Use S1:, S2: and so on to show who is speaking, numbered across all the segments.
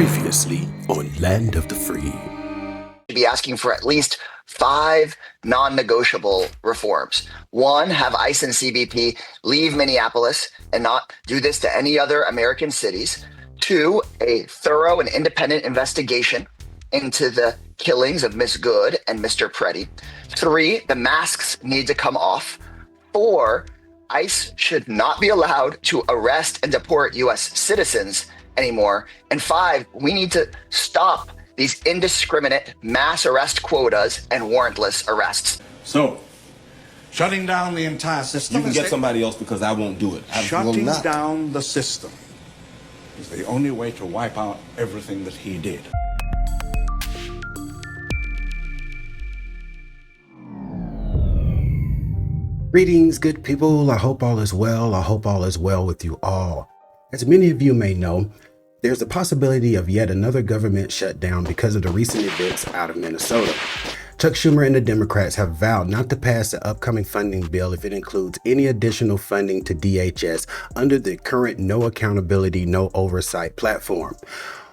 S1: Previously on Land of the Free.
S2: Be asking for at least 5 non-negotiable reforms. 1, have ICE and CBP leave Minneapolis and not do this to any other American cities. 2, a thorough and independent investigation into the killings of Miss Good and Mr. Preddy. 3, the masks need to come off. 4, ICE should not be allowed to arrest and deport U.S. citizens anymore. And 5, we need to stop these indiscriminate mass arrest quotas and warrantless arrests.
S3: So, shutting down the entire system.
S4: You can get somebody else because I won't do it.
S3: Shutting down the system is the only way to wipe out everything that he did.
S1: Greetings, good people. I hope all is well. I hope all is well with you all. As many of you may know, there's a possibility of yet another government shutdown because of the recent events out of Minnesota. Chuck Schumer and the Democrats have vowed not to pass the upcoming funding bill if it includes any additional funding to DHS under the current no accountability, no oversight platform.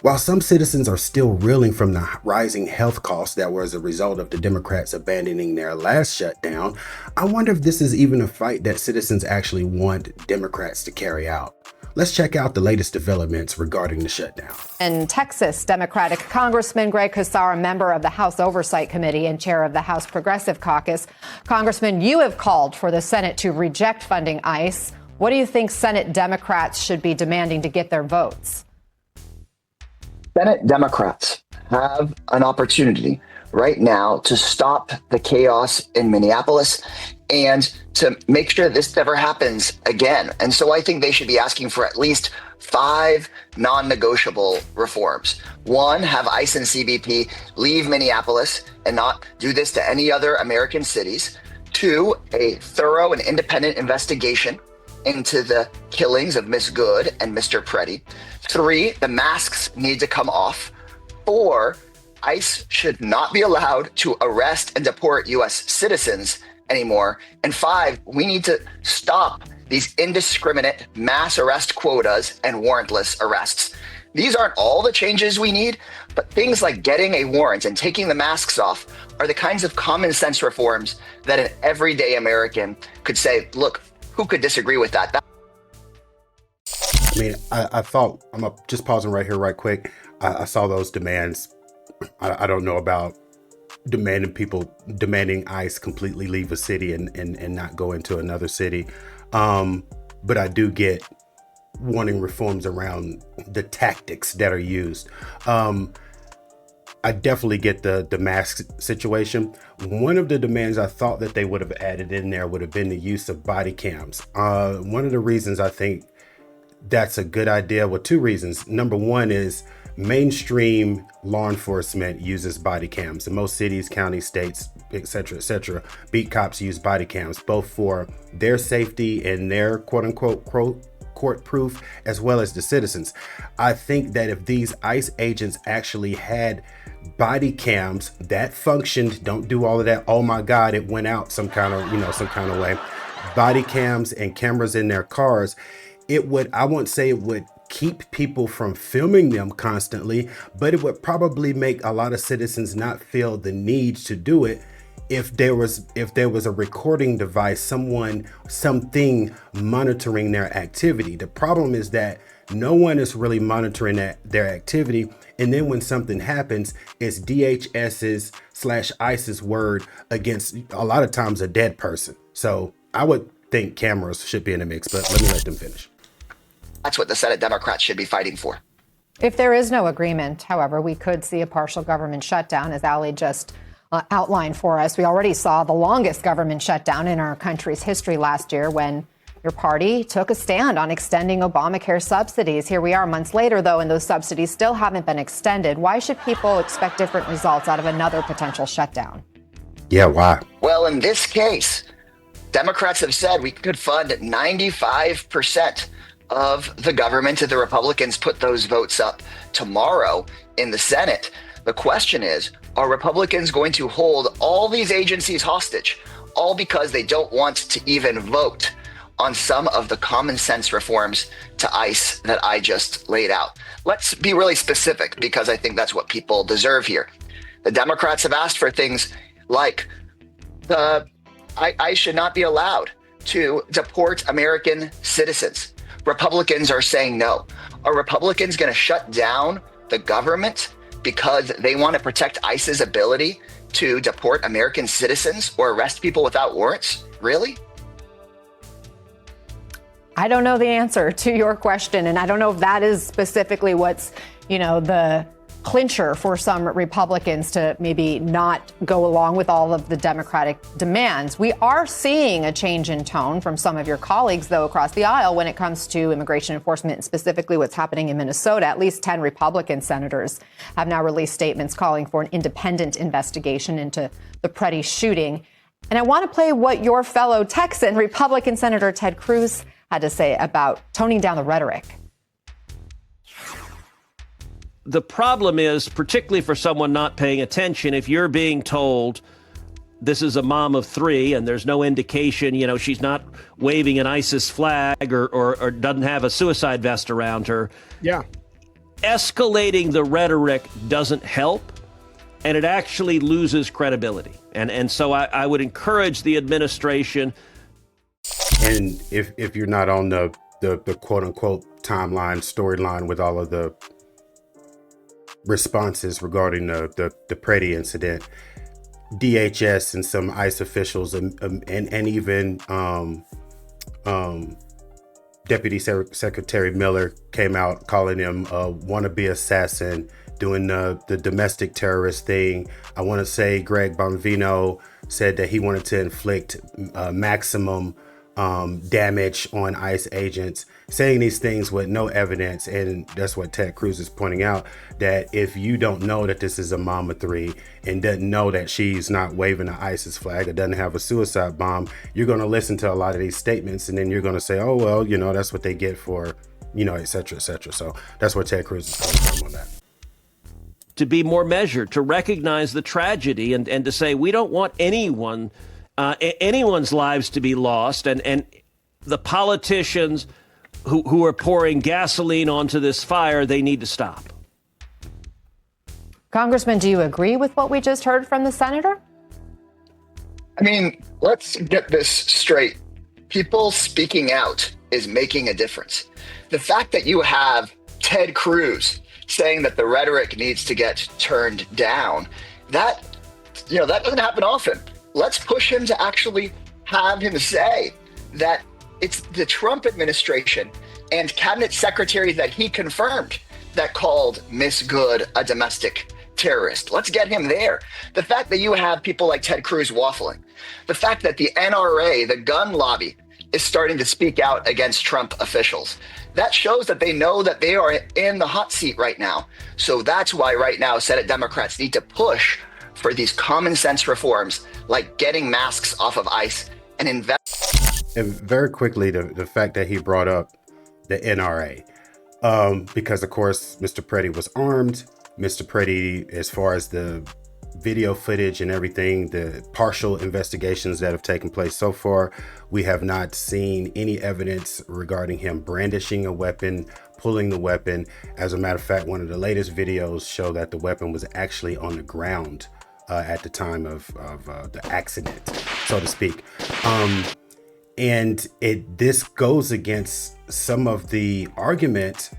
S1: While some citizens are still reeling from the rising health costs that were as a result of the Democrats abandoning their last shutdown, I wonder if this is even a fight that citizens actually want Democrats to carry out. Let's check out the latest developments regarding the shutdown.
S5: In Texas, Democratic Congressman Greg Casar, a member of the House Oversight Committee and chair of the House Progressive Caucus. Congressman, you have called for the Senate to reject funding ICE. What do you think Senate Democrats should be demanding to get their votes?
S2: Senate Democrats have an opportunity right now to stop the chaos in Minneapolis and to make sure this never happens again. And so I think they should be asking for at least 5 non-negotiable reforms. 1, have ICE and CBP leave Minneapolis and not do this to any other American cities. 2, a thorough and independent investigation into the killings of Miss Good and Mr. Preddy. 3, the masks need to come off. 4, ICE should not be allowed to arrest and deport U.S. citizens anymore. And 5, we need to stop these indiscriminate mass arrest quotas and warrantless arrests. These aren't all the changes we need, but things like getting a warrant and taking the masks off are the kinds of common sense reforms that an everyday American could say, look, who could disagree with that?
S1: I mean, I thought, just pausing right here right quick. I saw those demands. I don't know about demanding ICE completely leave a city and not go into another city. But I do get wanting reforms around the tactics that are used. I definitely get the mask situation. One of the demands I thought that they would have added in there would have been the use of body cams. One of the reasons I think that's a good idea, well, 2 reasons. Number 1 is mainstream law enforcement uses body cams. In most cities, counties, states, etc., beat cops use body cams, both for their safety and their quote unquote court proof, as well as the citizens. I think that if these ICE agents actually had body cams that functioned, don't do all of that, oh my God, it went out some kind of way, body cams and cameras in their cars, I won't say it would keep people from filming them constantly, but it would probably make a lot of citizens not feel the need to do it if there was a recording device, something monitoring their activity. The problem is that no one is really monitoring their activity, and then when something happens, it's DHS's / ICE's word against a lot of times a dead person. So I would think cameras should be in the mix, but let me let them finish.
S2: That's what the Senate Democrats should be fighting for.
S5: If there is no agreement, however, we could see a partial government shutdown, as Ali just outlined for us. We already saw the longest government shutdown in our country's history last year when your party took a stand on extending Obamacare subsidies. Here we are months later, though, and those subsidies still haven't been extended. Why should people expect different results out of another potential shutdown?
S1: Yeah, why?
S2: Well, in this case, Democrats have said we could fund 95% of the government if the Republicans put those votes up tomorrow in the Senate. The question is, are Republicans going to hold all these agencies hostage, all because they don't want to even vote on some of the common sense reforms to ICE that I just laid out. Let's be really specific, because I think that's what people deserve here. The Democrats have asked for things like ICE should not be allowed to deport American citizens. Republicans are saying no. Are Republicans going to shut down the government because they want to protect ICE's ability to deport American citizens or arrest people without warrants? Really?
S5: I don't know the answer to your question, and I don't know if that is specifically what's, the clincher for some Republicans to maybe not go along with all of the Democratic demands. We are seeing a change in tone from some of your colleagues, though, across the aisle when it comes to immigration enforcement, and specifically what's happening in Minnesota. At least 10 Republican senators have now released statements calling for an independent investigation into the Preddy shooting. And I want to play what your fellow Texan, Republican Senator Ted Cruz, had to say about toning down the rhetoric.
S6: The problem is, particularly for someone not paying attention, if you're being told this is a mom of three and there's no indication, she's not waving an ISIS flag or doesn't have a suicide vest around her.
S7: Yeah.
S6: Escalating the rhetoric doesn't help, and it actually loses credibility. And so I would encourage the administration.
S1: And if you're not on the quote unquote timeline, storyline with all of the responses regarding the Preddy incident, DHS and some ICE officials and even Deputy Secretary Miller came out calling him a wannabe assassin, doing the domestic terrorist thing. I want to say Greg Bonvino said that he wanted to inflict maximum damage on ICE agents, saying these things with no evidence. And that's what Ted Cruz is pointing out, that if you don't know that this is a mom of three and doesn't know that she's not waving an ISIS flag or doesn't have a suicide bomb, you're going to listen to a lot of these statements and then you're going to say, oh, well, that's what they get for, et cetera, et cetera. So that's what Ted Cruz is calling from on that.
S6: To be more measured, to recognize the tragedy and to say we don't want anyone's lives to be lost, and the politicians who are pouring gasoline onto this fire, they need to stop.
S5: Congressman, do you agree with what we just heard from the senator?
S2: I mean, let's get this straight. People speaking out is making a difference. The fact that you have Ted Cruz saying that the rhetoric needs to get turned down, that doesn't happen often. Let's push him to actually have him say that it's the Trump administration and cabinet secretaries that he confirmed that called Miss Good a domestic terrorist. Let's get him there. The fact that you have people like Ted Cruz waffling, the fact that the NRA, the gun lobby, is starting to speak out against Trump officials, that shows that they know that they are in the hot seat right now. So that's why right now Senate Democrats need to push for these common sense reforms, like getting masks off of ICE and invest.
S1: And very quickly, the fact that he brought up the NRA, because of course, Mr. Preddy was armed. Mr. Preddy, as far as the video footage and everything, the partial investigations that have taken place so far, we have not seen any evidence regarding him brandishing a weapon, pulling the weapon. As a matter of fact, one of the latest videos show that the weapon was actually on the ground at the time of the accident, so to speak. And this goes against some of the argument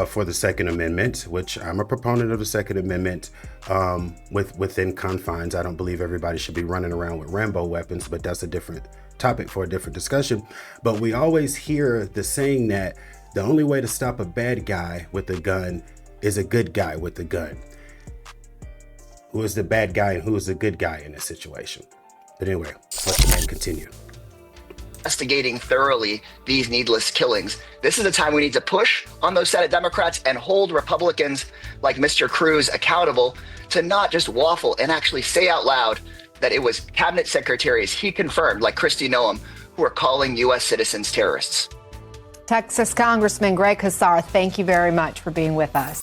S1: for the Second Amendment, which I'm a proponent of the Second Amendment within confines. I don't believe everybody should be running around with Rambo weapons, but that's a different topic for a different discussion. But we always hear the saying that the only way to stop a bad guy with a gun is a good guy with a gun. Who is the bad guy and who is the good guy in this situation? But anyway, let the man continue.
S2: Investigating thoroughly these needless killings. This is the time we need to push on those Senate Democrats and hold Republicans like Mr. Cruz accountable to not just waffle and actually say out loud that it was cabinet secretaries he confirmed, like Kristi Noem, who are calling U.S. citizens terrorists.
S5: Texas Congressman Greg Casar, thank you very much for being with us.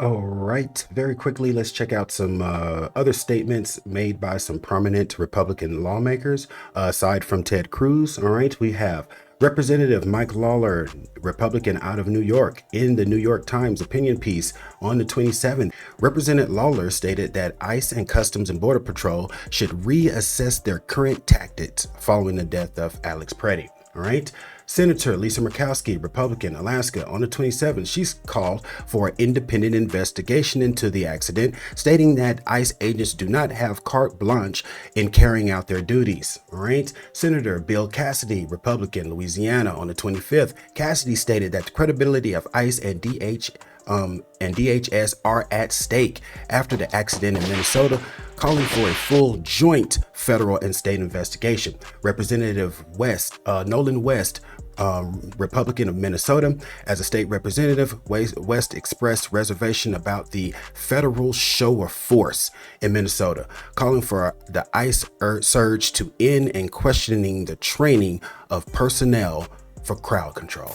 S1: All right, very quickly, let's check out some other statements made by some prominent Republican lawmakers. Aside from Ted Cruz, all right, we have Representative Mike Lawler, Republican out of New York, in the New York Times opinion piece on the 27th. Representative Lawler stated that ICE and Customs and Border Patrol should reassess their current tactics following the death of Alex Preddy. All right. Senator Lisa Murkowski, Republican, Alaska, on the 27th, she's called for an independent investigation into the accident, stating that ICE agents do not have carte blanche in carrying out their duties. All right. Senator Bill Cassidy, Republican, Louisiana, on the 25th, Cassidy stated that the credibility of ICE and DHS are at stake after the accident in Minnesota, calling for a full joint federal and state investigation. Representative Nolan West, Republican of Minnesota, as a state representative, West expressed reservation about the federal show of force in Minnesota, calling for the ICE surge to end and questioning the training of personnel for crowd control.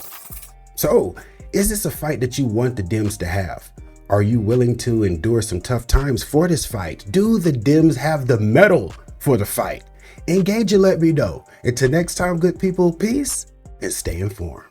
S1: So, is this a fight that you want the Dems to have? Are you willing to endure some tough times for this fight? Do the Dems have the mettle for the fight? Engage and let me know. Until next time, good people, peace and stay informed.